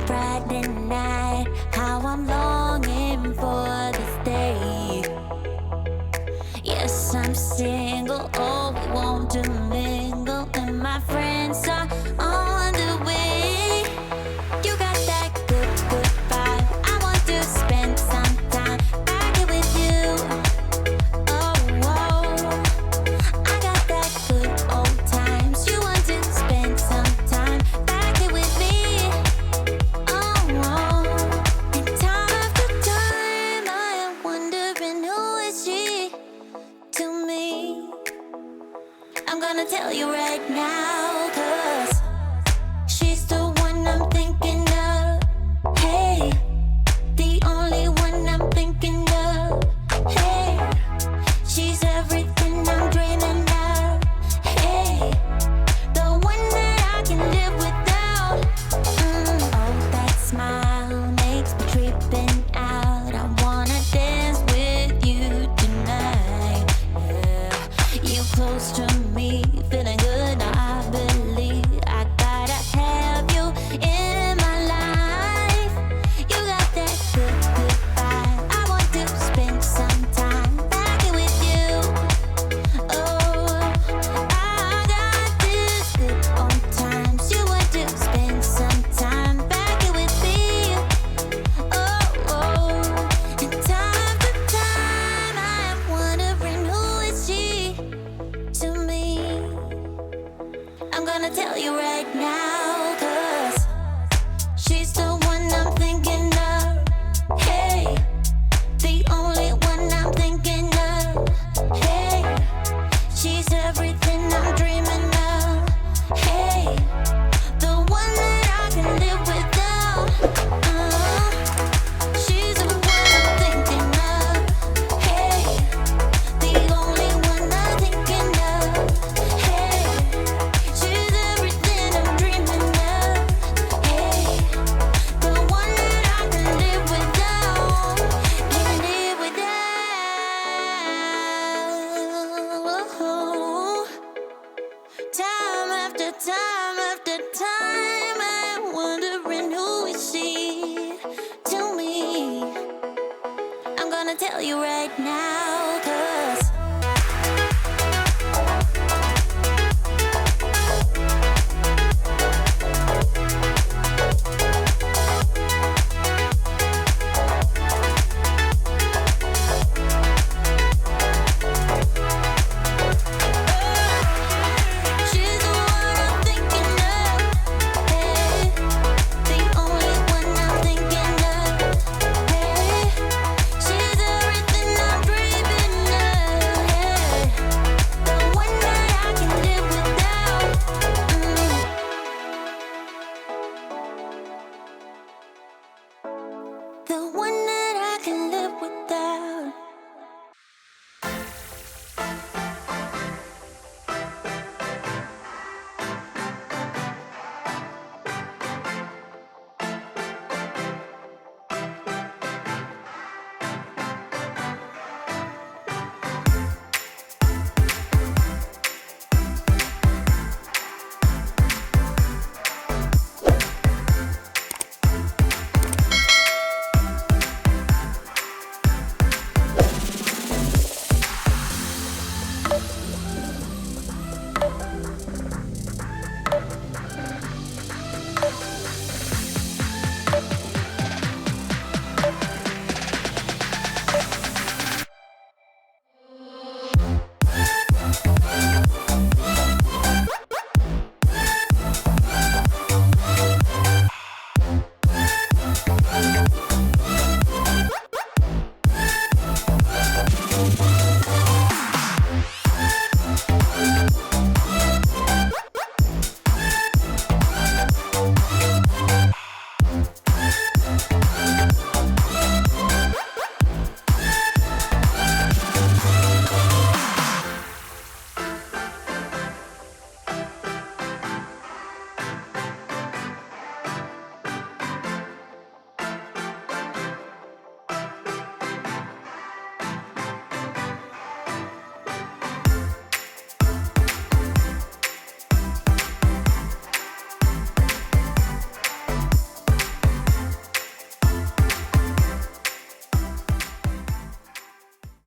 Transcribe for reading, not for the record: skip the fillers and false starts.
Friday night, how I'm longing for this day. Yes, I'm single, oh, we want to mingle, and my friends are on the way. You got that good, good vibe. I want to spend some time back here with you. Oh, whoa. I got that good old times. You want to spend some time back here with me. Oh, whoa. And time after time, I am wondering who is she to me. I'm gonna tell you right now, 'cause she's the one I'm thinking of. Hey, the only one I'm thinking of. Hey, she's everything I'm dreaming of. Hey, the one that I can live without. Oh, that smile makes me tripping out. I wanna dance with you tonight. Yeah, you close to me, feeling good. I believe I gotta have you in my life. You got that good, good vibe. I want to spend some time back here with you. Oh, I got this good old times. You want to spend some time back here with me. Oh, oh. And time after time, I am wondering who is she to me. I'm gonna tell you right now, 'cause she's the one I'm thinking of. Hey, the only one I'm thinking of. Hey, she's everything I'm dreaming of. Hey, the one that I can live without. She's the one I'm thinking of. Hey, the only one I'm thinking of. Hey, she's everything I'm dreaming of. Hey, the one that I can live without. Can live without. Time after time after time, I'm wondering who is she to me. I'm gonna tell you right now.